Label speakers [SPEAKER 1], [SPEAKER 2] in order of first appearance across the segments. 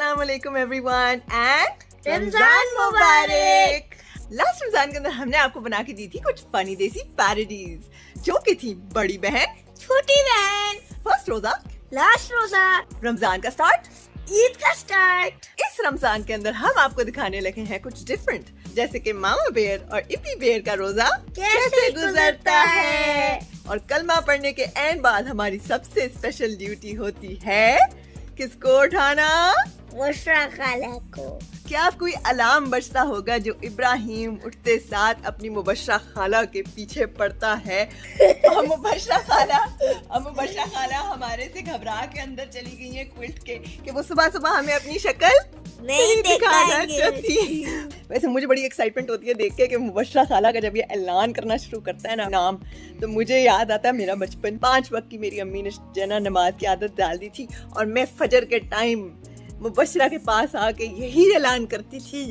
[SPEAKER 1] अस्सलाम वालेकुम everyone and
[SPEAKER 2] Ramzan Mubarak.
[SPEAKER 1] Last Ramzan के अंदर हमने आपको बना के दी थी कुछ फनी देसी पैरोडीज जो कि थी बड़ी बहन,
[SPEAKER 2] छोटी बहन,
[SPEAKER 1] फर्स्ट रोजा,
[SPEAKER 2] लास्ट रोजा,
[SPEAKER 1] रमजान का स्टार्ट।
[SPEAKER 2] ईद का स्टार्ट।
[SPEAKER 1] इस रमजान के अंदर हम आपको दिखाने लगे हैं कुछ डिफरेंट, जैसे कि मामा बेयर और इप्पी बेयर का रोजा
[SPEAKER 2] कैसे गुजरता है।
[SPEAKER 1] और कलमा पढ़ने के एंड बाद हमारी सबसे स्पेशल ड्यूटी होती है किसको उठाना?
[SPEAKER 2] मुशरा खाला को।
[SPEAKER 1] क्या कोई अलार्म बजता होगा जो इब्राहिम उठते साथ अपनी मुबशरा खाला के पीछे पड़ता है? और मुबशरा खाला हमारे से घबरा के अंदर चली गई है क्विल्ट के कि वो सुबह सुबह हमें अपनी शक्ल
[SPEAKER 2] नहीं
[SPEAKER 1] दिखाना
[SPEAKER 2] दिखाएंगे।
[SPEAKER 1] चाहती। वैसे मुझे बड़ी एक्साइटमेंट होती है देख के कि मुबशरा खाला का जब ये ऐलान करना शुरू करता है ना नाम, तो मुझे याद आता है मेरा बचपन। 5 वक्त की मेरी अम्मी ने जना नमाज की आदत डाल दी थी और मैं फजर के टाइम मुबशरा के पास आके यही ऐलान करती थी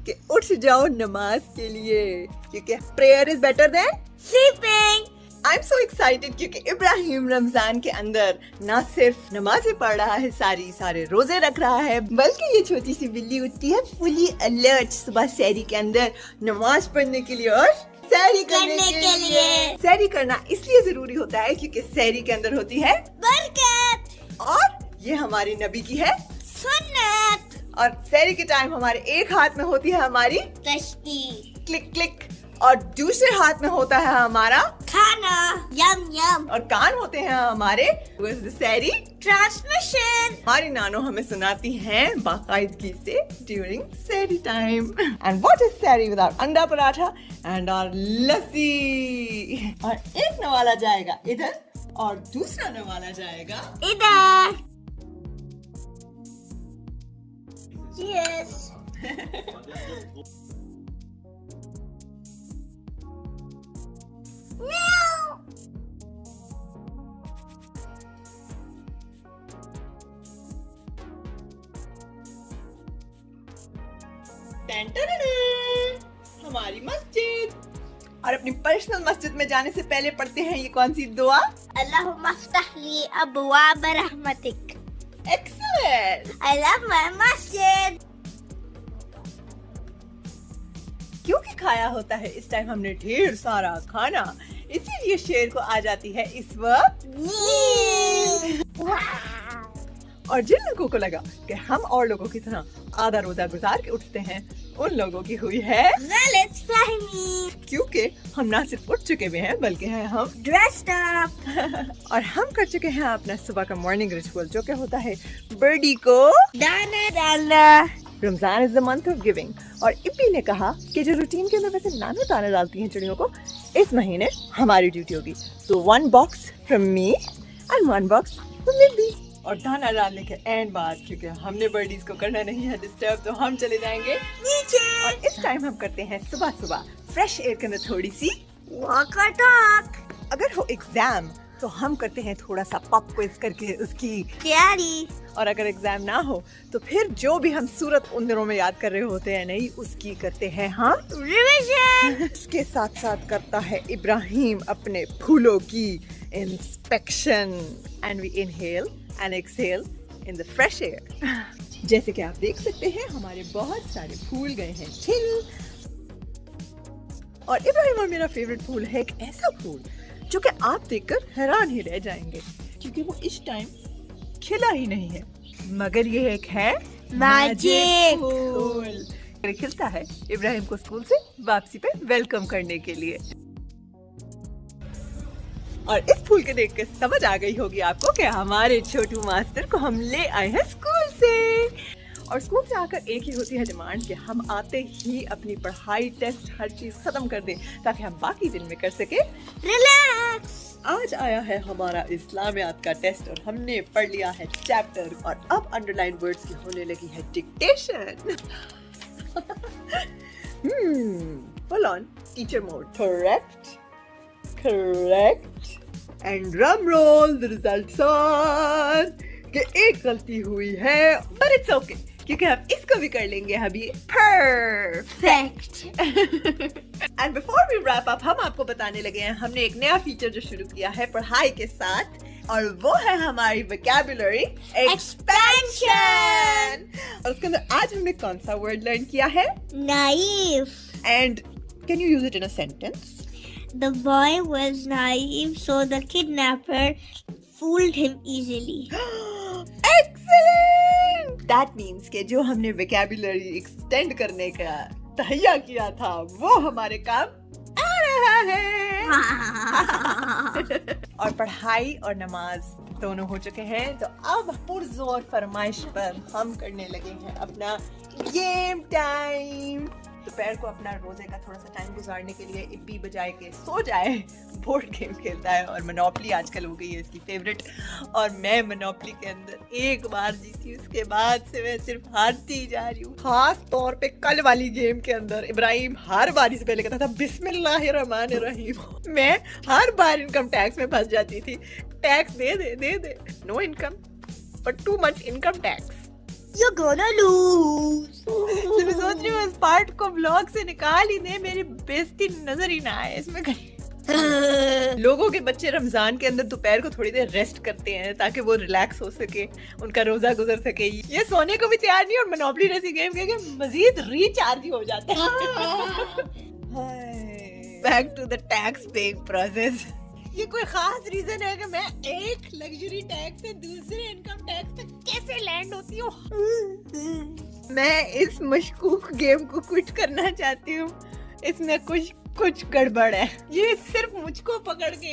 [SPEAKER 1] कि उठ जाओ नमाज के लिए, क्योंकि prayer is better than
[SPEAKER 2] sleeping.
[SPEAKER 1] I am so excited क्योंकि इब्राहिम रमजान के अंदर ना सिर्फ नमाजें पढ़ रहा है, सारे रोजे रख रहा है, बल्कि ये छोटी सी बिल्ली उठती है फुली अलर्ट सुबह सहरी के अंदर नमाज पढ़ने के लिए और सहरी करने के लिए। सहरी करना इसलिए जरूरी होता है क्योंकि सहरी के अंदर होती है
[SPEAKER 2] बरकत
[SPEAKER 1] और ये हमारी नबी की है
[SPEAKER 2] सुन्नत।
[SPEAKER 1] और सहरी के टाइम हमारे एक हाथ में होती है हमारी
[SPEAKER 2] तस्बीह
[SPEAKER 1] क्लिक क्लिक और दूसरे हाथ में होता है हमारा
[SPEAKER 2] खाना यम यम
[SPEAKER 1] और कान होते हैं हमारे सहरी
[SPEAKER 2] ट्रांसमिशन।
[SPEAKER 1] हमारी नानो हमें सुनाती हैं बाकायदगी से ड्यूरिंग सहरी टाइम। एंड व्हाट इज सहरी विदाउट अंडा पराठा एंड और लस्सी। और एक नवाला जाएगा इधर और दूसरा नवाला जाएगा
[SPEAKER 2] इधर। यस
[SPEAKER 1] हमारी मस्जिद। और अपनी पर्सनल मस्जिद में जाने से पहले पढ़ते हैं ये कौन सी दुआ?
[SPEAKER 2] अल्लाहुम्मा अफ्तह ली अबवाब रहमतिक।
[SPEAKER 1] Excellent.
[SPEAKER 2] I love my masjid.
[SPEAKER 1] क्योंकि खाया होता है इस टाइम हमने ढेर सारा खाना, इसीलिए शेर को आ जाती है इस वक्त
[SPEAKER 2] नींद।
[SPEAKER 1] और जिन लोगों को लगा कि हम और लोगों की तरह आधा रोजा गुजार के उठते हैं, उन लोगों की हुई है
[SPEAKER 2] गलत फहमी।
[SPEAKER 1] क्योंकि हम ना सिर्फ उठ चुके हुए हैं बल्कि हैं हम
[SPEAKER 2] Dressed up.
[SPEAKER 1] और हम कर चुके हैं अपना सुबह का मॉर्निंग रिचुअल जो कि होता है बर्डी को
[SPEAKER 2] दाना डालना।
[SPEAKER 1] Ramzan is the month of giving. और इप्पी ने कहा कि जो रूटीन के अंदर वैसे नानो दाना डालती हैं चिड़ियों को, इस महीने हमारी ड्यूटी होगी। तो 1 box from me and 1 box from Libby. और दाना डालने के एंड बाद क्योंकि हमने बर्डीज को करना नहीं है डिस्टर्ब, तो हम चले जाएंगे
[SPEAKER 2] नीचे।
[SPEAKER 1] और इस टाइम हम करते हैं सुबह सुबह फ्रेश एयर के अंदर थोड़ी सी
[SPEAKER 2] Walk or talk.
[SPEAKER 1] अगर हो एग्जाम तो हम करते हैं थोड़ा सा पॉप क्विज करके उसकी,
[SPEAKER 2] तैयारी।
[SPEAKER 1] और अगर एग्जाम ना हो तो फिर जो भी हम सूरत उन दिनों में याद कर रहे होते हैं नहीं उसकी करते हैं हम
[SPEAKER 2] Revision.
[SPEAKER 1] इसके साथ साथ करता है इब्राहिम अपने फूलों की inspection and we inhale and exhale in the fresh air. जैसे कि आप देख सकते हैं हमारे बहुत सारे फूल गए हैं खिल। और इब्राहिम और मेरा फेवरेट फूल है एक ऐसा फूल जो कि आप देखकर हैरान ही रह जाएंगे क्योंकि वो इस टाइम खिला ही नहीं है, मगर ये एक है
[SPEAKER 2] Magic
[SPEAKER 1] फूल। ये खिलता है इब्राहिम को स्कूल से वापसी पे वेलकम करने के लिए। और इस फूल के देख के समझ आ गई होगी आपको कि हमारे छोटू मास्टर को हम ले आए हैं स्कूल से। और स्कूल से आकर एक ही होती है डिमांड कि हम आते ही अपनी पढ़ाई, टेस्ट, हर चीज खत्म कर दें ताकि हम बाकी दिन में कर सके
[SPEAKER 2] Relax.
[SPEAKER 1] आज आया है हमारा इस्लामियात का टेस्ट और हमने पढ़ लिया है चैप्टर और अब अंडरलाइन वर्ड्स की होने लगी है dictation. Full on teacher mode. Correct and drum roll the results are कि एक गलती हुई है पर इट्स ओके क्योंकि हम इसको भी कर लेंगे अभी perfect. And before we wrap up हम आपको बताने लगे हैं हमने एक नया फीचर जो शुरू किया है पढ़ाई के साथ और वो है हमारी वोकैबुलरी एक्सपेंशन। और उसके अंदर आज हमने कौन सा वर्ड लर्न किया है?
[SPEAKER 2] Naive.
[SPEAKER 1] And can you use it in a sentence?
[SPEAKER 2] The boy was naive, so the kidnapper fooled him easily.
[SPEAKER 1] Excellent! That means कि जो हमने vocabulary extend करने का तहैया किया था वो हमारे काम आ रहा है। और पढ़ाई और नमाज दोनों हो चुके हैं, तो अब पुरजोर फरमाइश पर हम करने लगे हैं अपना गेम टाइम। दोपहर को अपना रोजे का थोड़ा सा टाइम गुजारने के लिए इप्पी बजाए के सो जाए, बोर्ड गेम खेलता है और मोनोपोली आजकल हो गई है इसकी फेवरेट। और मैं मोनोपोली के अंदर एक बार जीती, उसके बाद से मैं सिर्फ हारती जा रही हूँ। खास तौर पे कल वाली गेम के अंदर इब्राहिम हर बारी से पहले कहता था बिस्मिल्लाहिर्रहमानिर्रहीम। मैं हर बार इनकम टैक्स में फंस जाती थी। टैक्स दे दे, no income but too much income tax.
[SPEAKER 2] You're gonna lose.
[SPEAKER 1] तो मैं सोच रही हूँ इस पार्ट को ब्लॉग से निकाल ही दे, मेरी बेइज्जती नजर ही ना आए इसमें कहीं। लोगों के बच्चे रमजान के अंदर दोपहर को थोड़ी देर रेस्ट करते हैं ताकि वो रिलैक्स हो सके, उनका रोजा गुजर सके। ये सोने को भी तैयार नहीं और मोनोपोली जैसी गेम के मजीद रिचार्ज हो जाते हैं। Back to the tax paying process. ये कोई खास रीजन है कि मैं एक लग्जरी टैक्स से दूसरे इनकम टैक्स पे कैसे लैंड होती हूँ? मैं इस मशकूक गेम को क्विट करना चाहती हूँ। इसमें कुछ गड़बड़ है। ये सिर्फ मुझको पकड़ के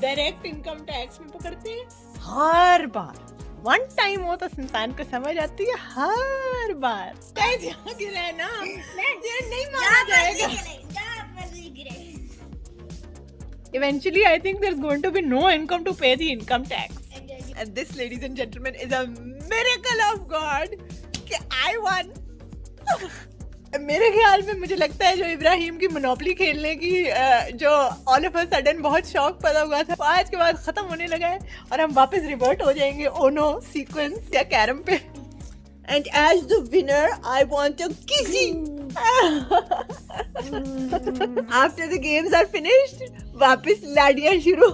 [SPEAKER 1] डायरेक्ट इनकम टैक्स में पकड़ते हैं हर बार। वन टाइम हो तो इंसान को समझ आती है, हर बार जाके रहना ये नहीं माना जाएगा। Eventually, I think there's going to be no income to pay the income tax. And this, ladies and gentlemen, is a miracle of God कि I won. मेरे ख्याल में मुझे लगता है जो इब्राहिम की मोनोपोली खेलने की जो ऑल ऑफ अ सडन बहुत शौक पैदा हुआ था, आज के बाद खत्म होने लगा है और हम वापस रिवर्ट हो जाएंगे ओनो सीक्वेंस या कैरम पे। And as the winner, I want a kissing. After the games are finished, वापस लाड़ियाँ शुरू।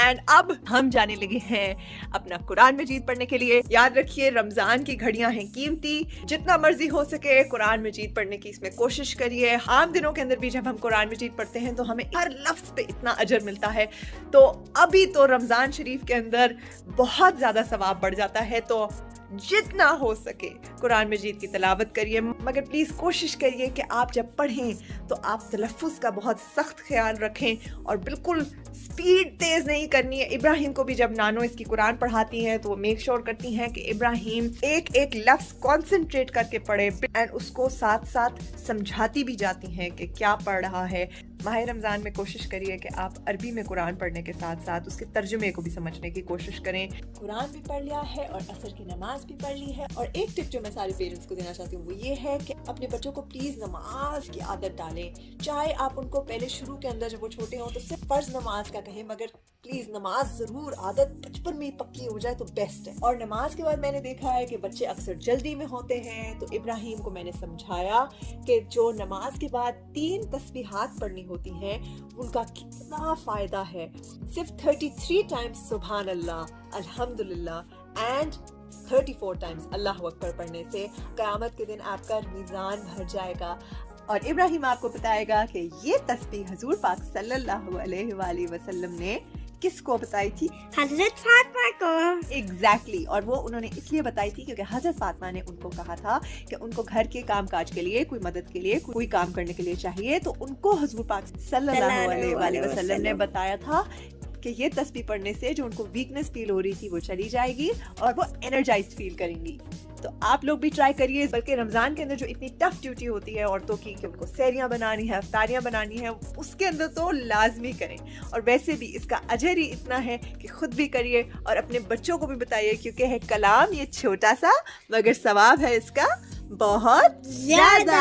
[SPEAKER 1] एंड अब हम जाने लगे हैं अपना कुरान मजीद पढ़ने के लिए। याद रखिए रमजान की घड़ियां हैं कीमती, जितना मर्जी हो सके कुरान मजीद पढ़ने की इसमें कोशिश करिए। आम दिनों के अंदर भी जब हम कुरान मजीद पढ़ते हैं तो हमें हर लफ्ज पे इतना अजर मिलता है, तो अभी तो रमजान शरीफ के अंदर बहुत ज्यादा सवाब बढ़ जाता है। तो जितना हो सके कुरान मजीद की तिलावत करिए, मगर प्लीज कोशिश करिए कि आप जब पढ़ें तो आप तलफ़्फ़ुज़ का बहुत सख्त ख्याल रखें और बिल्कुल स्पीड तेज नहीं करनी है। इब्राहिम को भी जब नानो इसकी कुरान पढ़ाती हैं तो वो मेक श्योर करती हैं कि इब्राहिम एक एक लफ्ज कॉन्सेंट्रेट करके पढ़े एंड उसको साथ साथ समझाती भी जाती हैं कि क्या पढ़ रहा है। माह रमज़ान में कोशिश करिए कि आप अरबी में कुरान पढ़ने के साथ साथ उसके तर्जुमे को भी समझने की कोशिश करें। कुरान भी पढ़ लिया है और असर की नमाज भी पढ़ ली है। और एक टिप जो मैं सारे पेरेंट्स को देना चाहती हूँ वो ये है कि अपने बच्चों को प्लीज नमाज की आदत डालें। चाहे आप उनको पहले शुरू के अंदर जब वो छोटे हों तो सिर्फ फर्ज नमाज का कहें, मगर प्लीज नमाज जरूर आदत बचपन में ही पक्की हो जाए तो बेस्ट है। और नमाज के बाद मैंने देखा है कि बच्चे अक्सर जल्दी में होते हैं, तो इब्राहिम को मैंने समझाया कि जो नमाज के बाद 3 तस्बीहात पढ़नी होती हैं उनका कितना फायदा है। सिर्फ 33 टाइम्स सुभान अल्लाह, अल्हम्दुलिल्लाह एंड 34 टाइम्स अल्लाह अकबर पढ़ने से क़यामत के दिन आपका मीज़ान भर जाएगा। और इब्राहिम आपको बताएगा कि ये तस्बीह हुजूर पाक सल्लल्लाहु अलैहि वसल्लम ने किसको बताई थी?
[SPEAKER 2] हज़रत फातिमा को।
[SPEAKER 1] एग्जैक्टली। और वो उन्होंने इसलिए बताई थी क्योंकि हज़रत फातिमा ने उनको कहा था कि उनको घर के काम काज के लिए, कोई मदद के लिए, कोई काम करने के लिए चाहिए, तो उनको हुजूर पाक सल्लल्लाहु अलैहि वसल्लम ने बताया था कि ये तस्बीह पढ़ने से जो उनको वीकनेस फील हो रही थी वो चली जाएगी और वो एनर्जाइज्ड फील करेंगी। तो आप लोग भी ट्राई करिए। बल्कि रमजान के अंदर जो इतनी टफ ड्यूटी होती है औरतों की कि उनको सहरियां बनानी है, अफ्तारियां बनानी है, उसके अंदर तो लाजमी करें। और वैसे भी इसका अजर ही इतना है कि खुद भी करिए और अपने बच्चों को भी बताइए, क्योंकि है कलाम ये छोटा सा मगर सवाब है इसका बहुत ज्यादा।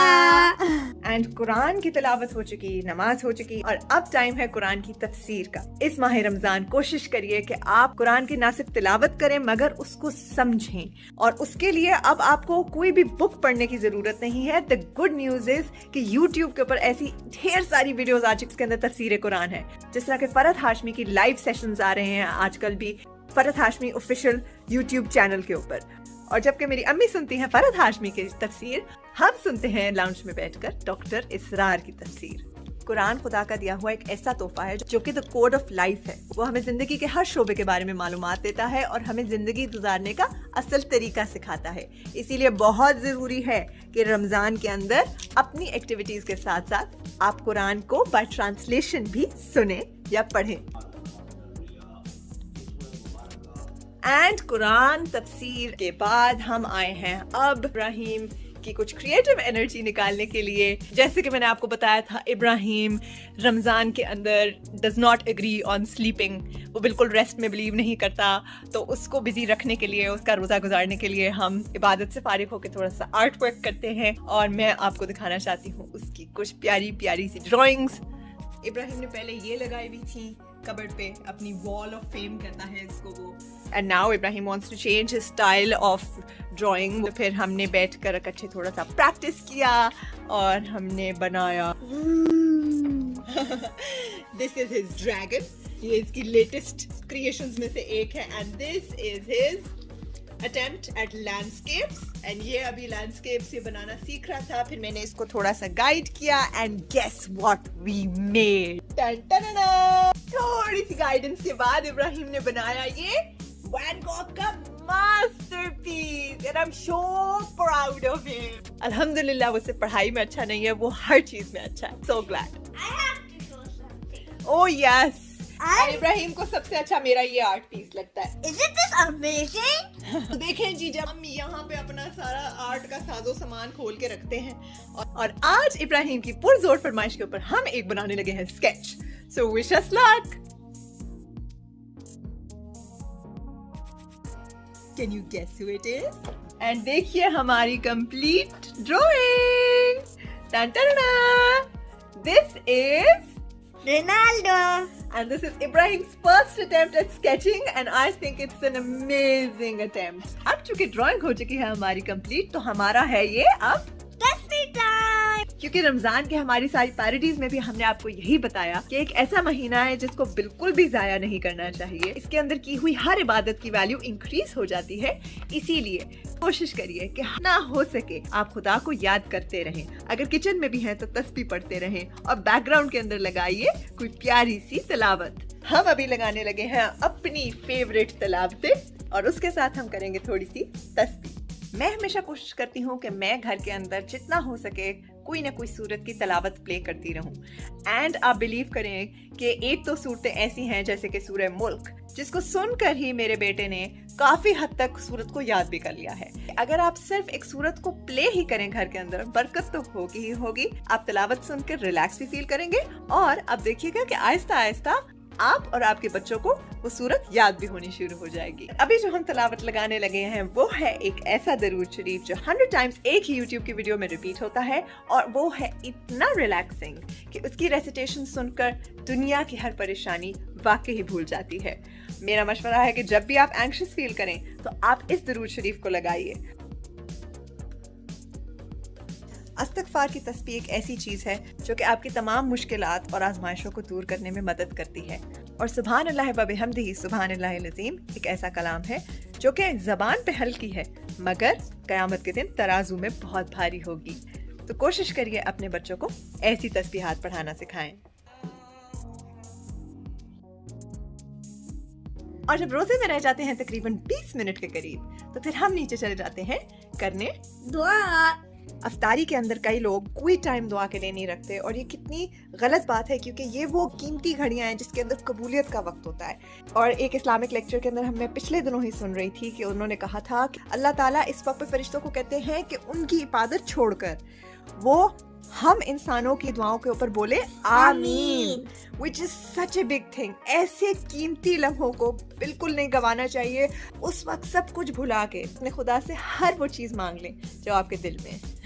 [SPEAKER 1] एंड कुरान की तिलावत हो चुकी, नमाज हो चुकी और अब टाइम है कुरान की तफसीर का। इस माह रमजान कोशिश करिए कि आप कुरान की ना सिर्फ तिलावत करें मगर उसको समझें। और उसके लिए अब आपको कोई भी बुक पढ़ने की जरूरत नहीं है। द गुड न्यूज इज कि YouTube के ऊपर ऐसी ढेर सारी वीडियोस आ जिसके अंदर तफसीर कुरान है। जिस तरह के फरहत हाशमी की लाइव सेशंस आ रहे हैं आजकल भी, Farhat Hashmi official YouTube channel के ऊपर। और जबकि मेरी अम्मी सुनती हैं फरहद हाशमी की तफसीर, हम सुनते हैं लाउंज में बैठकर डॉक्टर इसरार की तफसीर। कुरान खुदा का दिया हुआ एक ऐसा तोहफा है जो कि द कोड ऑफ लाइफ है। वो हमें जिंदगी के हर शोबे के बारे में मालूमात देता है और हमें जिंदगी गुजारने का असल तरीका सिखाता है। इसीलिए बहुत जरूरी है कि रमजान के अंदर अपनी एक्टिविटीज के साथ साथ आप कुरान को बाय ट्रांसलेशन भी सुने या पढ़ें। एंड कुरान तफसीर के बाद हम आए हैं अब इब्राहिम की कुछ क्रिएटिव एनर्जी निकालने के लिए। जैसे कि मैंने आपको बताया था, इब्राहिम रमज़ान के अंदर does not agree on sleeping, वो बिल्कुल रेस्ट में बिलीव नहीं करता। तो उसको बिजी रखने के लिए, उसका रोज़ा गुजारने के लिए हम इबादत से फारिग होकर थोड़ा सा आर्ट वर्क करते हैं और मैं आपको दिखाना चाहती हूँ उसकी कुछ प्यारी प्यारी सी ड्राइंग्स। इब्राहिम ने पहले ये लगाई हुई थी कबर्ड पे, अपनी वॉल ऑफ फेम कहता है इसको वो। And now Ibrahim wants to change his style of drawing. फिर हमने बैठकर इकट्ठे थोड़ा सा प्रैक्टिस किया और हमने बनाया दिस इज हिज ड्रैगन। ये इसकी लेटेस्ट क्रिएशंस में से एक है and this is his attempt at landscapes. And ये अभी लैंडस्केप्स ये बनाना सीख रहा था, फिर मैंने इसको थोड़ा सा गाइड किया and guess what we made. थोड़ी सी गाइडेंस के बाद इब्राहिम ने बनाया ये वैन गॉग का masterpiece and I am so proud of him. अल्हम्दुलिल्लाह वो सिर्फ पढ़ाई में अच्छा नहीं है, वो हर चीज में अच्छा है। So glad.
[SPEAKER 2] I have to show something.
[SPEAKER 1] Oh yes. और इब्राहिम को सबसे अच्छा मेरा ये आर्ट पीस लगता है।
[SPEAKER 2] Isn't this amazing?
[SPEAKER 1] देखें जी, जब हम यहाँ पे अपना सारा आर्ट का साजो सामान खोल के रखते हैं और आज इब्राहिम की पुरजोर फरमाइश के ऊपर हम एक बनाने लगे हैं sketch. So wish us luck. Can you guess who it is? And देखिए हमारी complete drawing. This is
[SPEAKER 2] Ronaldo.
[SPEAKER 1] and this is Ibrahim's first attempt at sketching and I think it's an amazing attempt. अब चूंकि drawing हो चुकी है हमारी complete, तो हमारा है ये अब
[SPEAKER 2] Tasty time.
[SPEAKER 1] क्योंकि रमजान के हमारी सारी पैरोडीज में भी हमने आपको यही बताया कि एक ऐसा महीना है जिसको बिल्कुल भी जाया नहीं करना चाहिए। इसके अंदर की हुई हर इबादत की वैल्यू इंक्रीज हो जाती है। इसीलिए कोशिश करिए कि ना हो सके आप खुदा को याद करते रहें। अगर किचन में भी हैं तो तस्बीह पढ़ते रहें और बैकग्राउंड के अंदर लगाइए कोई प्यारी सी तिलावत। हम अभी लगाने लगे हैं अपनी फेवरेट तिलावतें और उसके साथ हम करेंगे थोड़ी सी तस्बीह। मैं हमेशा कोशिश करती हूँ कि मैं घर के अंदर जितना हो सके कोई ना कोई सूरत की तलावत प्ले करती रहूं। एंड आप बिलीव करें कि एक तो सूरतें ऐसी हैं जैसे कि सूरह मुल्क, जिसको सुनकर ही मेरे बेटे ने काफी हद तक सूरत को याद भी कर लिया है। अगर आप सिर्फ एक सूरत को प्ले ही करें घर के अंदर, बरकत तो होगी ही होगी। आप तिलावत सुनकर रिलैक्स भी फील करेंगे और आप देखिएगा कि आहिस्ता आहिस्ता आप और आपके बच्चों को वो सूरत याद भी होनी शुरू हो जाएगी। अभी जो हम तिलावत लगाने लगे हैं वो है एक ऐसा दरूद शरीफ जो 100 टाइम्स एक ही YouTube की वीडियो में रिपीट होता है और वो है इतना रिलैक्सिंग कि उसकी रेसिटेशन सुनकर दुनिया की हर परेशानी वाकई ही भूल जाती है। मेरा मशवरा है कि जब भी आप एंग्शियस फील करें तो आप इस दरूद शरीफ को लगाइए। इस्तिग़फ़ार की तस्बीह एक ऐसी चीज़ है जो कि आपकी तमाम मुश्किलात और आजमाइशों को दूर करने में मदद करती है। और सुभान अल्लाह व बिहम्दिही सुभान अल्लाहिल अज़ीम एक ऐसा कलाम है जो कि ज़बान पे हल्की है मगर क़यामत के दिन तराजू में बहुत भारी होगी। तो कोशिश करिए अपने बच्चों को ऐसी तस्बीहात पढ़ाना सिखाएं। और जब रोजे में रह जाते हैं तकरीबन 20 मिनट के करीब, तो फिर हम नीचे चले जाते हैं करने
[SPEAKER 2] दुआ।
[SPEAKER 1] अफ्तारी के अंदर कई लोग कोई टाइम दुआ के लिए नहीं रखते और ये कितनी गलत बात है क्योंकि ये वो कीमती घड़ियां हैं जिसके अंदर कबूलियत का वक्त होता है। और एक इस्लामिक लेक्चर के अंदर मैं पिछले दिनों ही सुन रही थी कि उन्होंने कहा था कि अल्लाह ताला इस वक्त पे फरिश्तों को कहते हैं कि उनकी इबादत छोड़कर वो हम इंसानों की दुआओं के ऊपर बोले आमीन, which is such a big thing। ऐसे कीमती लम्हों को बिल्कुल नहीं गंवाना चाहिए। उस वक्त सब कुछ भुला के अपने खुदा से हर वो चीज मांग लें जो आपके दिल में है।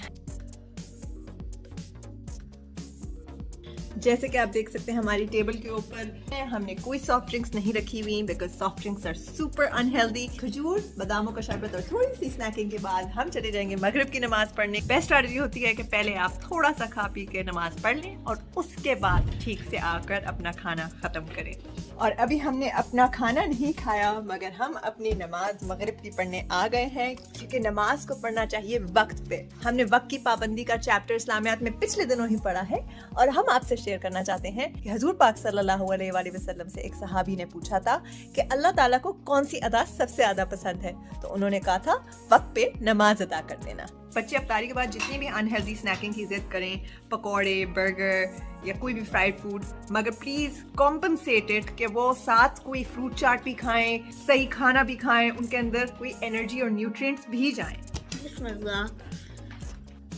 [SPEAKER 1] जैसे कि आप देख सकते हैं हमारी टेबल के ऊपर हमने कोई सॉफ्ट ड्रिंक्स नहीं रखी हुई because soft drinks are super unhealthy. खजूर, बादामों का शरबत और थोड़ी सी स्नैकिंग के बाद हम चले जाएंगे मगरिब की नमाज पढ़ने। बेस्ट स्ट्रैटेजी होती है कि पहले आप थोड़ा सा खा पी के नमाज पढ़ लें और उसके बाद ठीक से आकर अपना खाना खत्म करें। اور ابھی ہم نے اپنا کھانا نہیں کھایا مگر ہم اپنی نماز مغرب کی پڑھنے آ گئے ہیں کیونکہ نماز کو پڑھنا چاہیے وقت پہ. ہم نے وقت کی پابندی کا چیپٹر اسلامیات میں پچھلے دنوں ہی پڑھا ہے اور ہم آپ سے شیئر کرنا چاہتے ہیں کہ حضور پاک صلی اللہ علیہ وآلہ وسلم سے ایک صحابی نے پوچھا تھا کہ اللہ تعالیٰ کو کون سی ادا سب سے زیادہ پسند ہے, تو انہوں نے کہا تھا وقت پہ نماز ادا کر دینا. بچے افطاری کے بعد جتنی بھی انہیلدی اسنیکنگ کی ضد کریں, پکوڑے, برگر یا کوئی بھی فرائیڈ فوڈ, مگر پلیز کمپنسیٹڈ کہ وہ ساتھ کوئی فروٹ چاٹ بھی کھائیں, صحیح کھانا بھی کھائیں, ان کے اندر کوئی انرجی اور نیوٹرینٹس بھی جائیں.
[SPEAKER 2] بسم اللہ.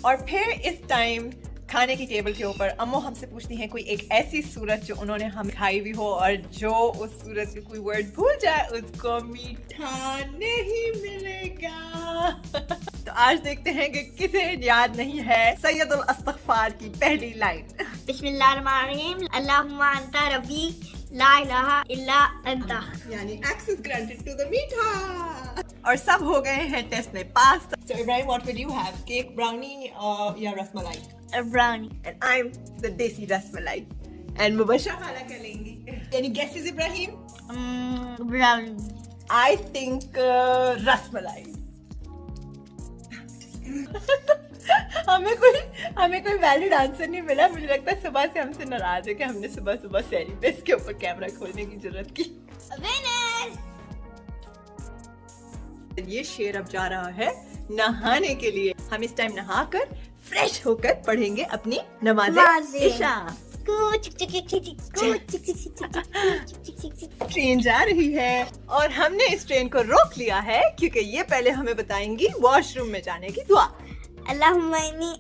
[SPEAKER 1] اور پھر اس ٹائم کھانے کی ٹیبل کے اوپر امو ہم سے پوچھتی ہیں کوئی ایک ایسی صورت جو انہوں نے ہم کھائی بھی ہو اور جو اس صورت کے کوئی ورڈ بھول جائے اس کو میٹھا نہیں ملے گا. تو آج دیکھتے ہیں کہ کسے یاد نہیں ہے سید الاستغفار کی پہلی لائن.
[SPEAKER 2] بسم اللہ الرحمن الرحیم. اللہم انت ربی لا الہ الا انت.
[SPEAKER 1] یعنی access granted to the میٹھا. اور سب ہو گئے ہیں ٹیسٹ میں پاس. So Ibrahim, what will you have? Cake, brownie یا ras malai?
[SPEAKER 2] برانی.
[SPEAKER 1] And I'm the desi ras malai. And Mubashra khala kya lengi? Any guesses, Ibrahim?
[SPEAKER 2] برانی.
[SPEAKER 1] I think ras malai. ہمیں کوئی valid answer نہیں ملا. مجھے لگتا ہے صبح سے ہم سے ناراض ہے کہ ہم نے صبح سیری پہ اس کے اوپر کیمرہ کھولنے کی ضرورت کی. یہ شیر اب جا رہا ہے نہانے کے لیے. ہم اس ٹائم نہا کر فریش ہو کر پڑھیں گے اپنی نماز عشاء. ٹرین جا رہی ہے اور ہم نے اس ٹرین کو روک لیا ہے کیونکہ یہ پہلے ہمیں بتائیں گی واش روم میں جانے کی دعا.
[SPEAKER 2] اللہم انی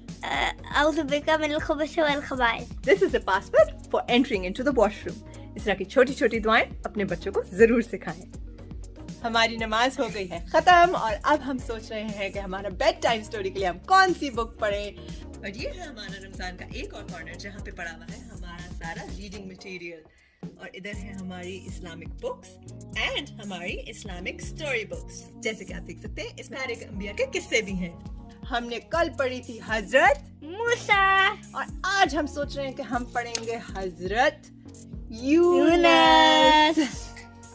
[SPEAKER 2] اعوذ بک من الخبث والخبائث.
[SPEAKER 1] This is the password for entering into the washroom. اس طرح کی چھوٹی چھوٹی دعائیں اپنے بچوں کو ضرور سکھائیں. ہماری نماز ہو گئی ہے ختم اور اب ہم سوچ رہے ہیں کہ ہمارا بیڈ ٹائم سٹوری کے لیے ہم کون سی بک پڑھیں. اور یہ ہے ہمارا رمضان کا ایک اور کارنر جہاں پہ پڑا ہوا ہے ہمارا سارا ریڈنگ مٹیریل. اور ادھر ہے ہماری اسلامک بکس اینڈ ہماری اسلامک سٹوری بکس. جیسے کہ آپ دیکھ سکتے ہیں اس میں سارے انبیاء کے قصے بھی ہیں. ہم نے کل پڑھی تھی حضرت
[SPEAKER 2] موسیٰ
[SPEAKER 1] اور آج ہم سوچ رہے ہیں کہ ہم پڑھیں گے حضرت یونس.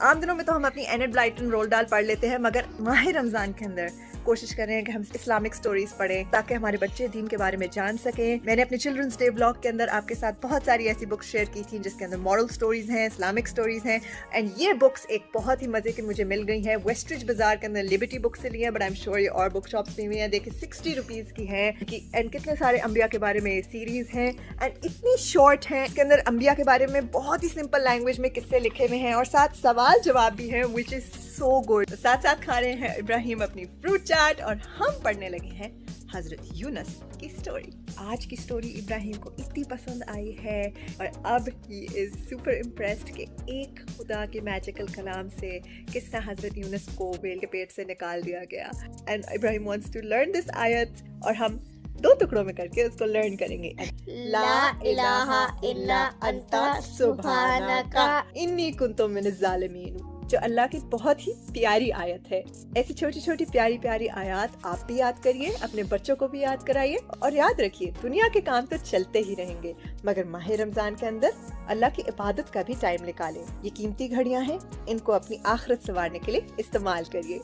[SPEAKER 1] عام دنوں میں تو ہم اپنی اینڈ بلائٹن رول ڈال پڑھ لیتے ہیں مگر ماہ رمضان کے اندر کوشش کر رہے ہیں کہ ہم اسلامک سٹوریز پڑھیں تاکہ ہمارے بچے دین کے بارے میں جان سکیں. میں نے اپنے چلڈرنس ڈے بلاگ کے اندر آپ کے ساتھ بہت ساری ایسی بکس شیئر کی تھیں جس کے اندر مورل سٹوریز ہیں, اسلامک سٹوریز ہیں. اینڈ یہ بکس ایک بہت ہی مزے کی مجھے مل گئی ہیں. ویسٹریج بازار کے اندر لبرٹی بک سے لی ہیں بٹ آئی ایم شیور یہ اور بک شاپس میں ہوئی ہیں. دیکھیں 60 روپیز کی ہیں اینڈ کتنے سارے انبیاء کے بارے میں سیریز ہیں اینڈ اتنی شارٹ ہیں. اس کے اندر انبیاء کے بارے میں بہت ہی سمپل لینگویج میں قصے لکھے ہوئے ہیں اور ساتھ سوال جواب بھی ہیں which is so good. ساتھ ساتھ کھا رہے ہیں ابراہیم اپنی فروٹ چاٹ اور ہم پڑھنے لگے ہیں حضرت یونس کی سٹوری. آج کی سٹوری ابراہیم کو اتنی پسند آئی ہے اور اب ہی از سپر امپریسڈ کہ ایک خدا کے میجیکل کلام سے کس طرح حضرت یونس کو ویل کے پیٹ سے نکال دیا گیا. And Ibrahim wants to learn this آیت اور ہم 2 ٹکڑوں میں کر کے اس کو لرن کریں گے.
[SPEAKER 2] لا الہ الا انت سبحانک
[SPEAKER 1] انی کنت من الظالمین, جو اللہ کی بہت ہی پیاری آیت ہے. ایسی چھوٹی چھوٹی پیاری پیاری آیات آپ بھی یاد کریے, اپنے بچوں کو بھی یاد کرائیے اور یاد رکھیے دنیا کے کام تو چلتے ہی رہیں گے مگر ماہ رمضان کے اندر اللہ کی عبادت کا بھی ٹائم نکالیں. یہ قیمتی گھڑیاں ہیں, ان کو اپنی آخرت سنوارنے کے لیے استعمال کریے.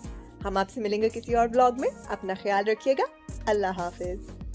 [SPEAKER 1] ہم آپ سے ملیں گے کسی اور بلاگ میں. اپنا خیال رکھیے گا. اللہ حافظ.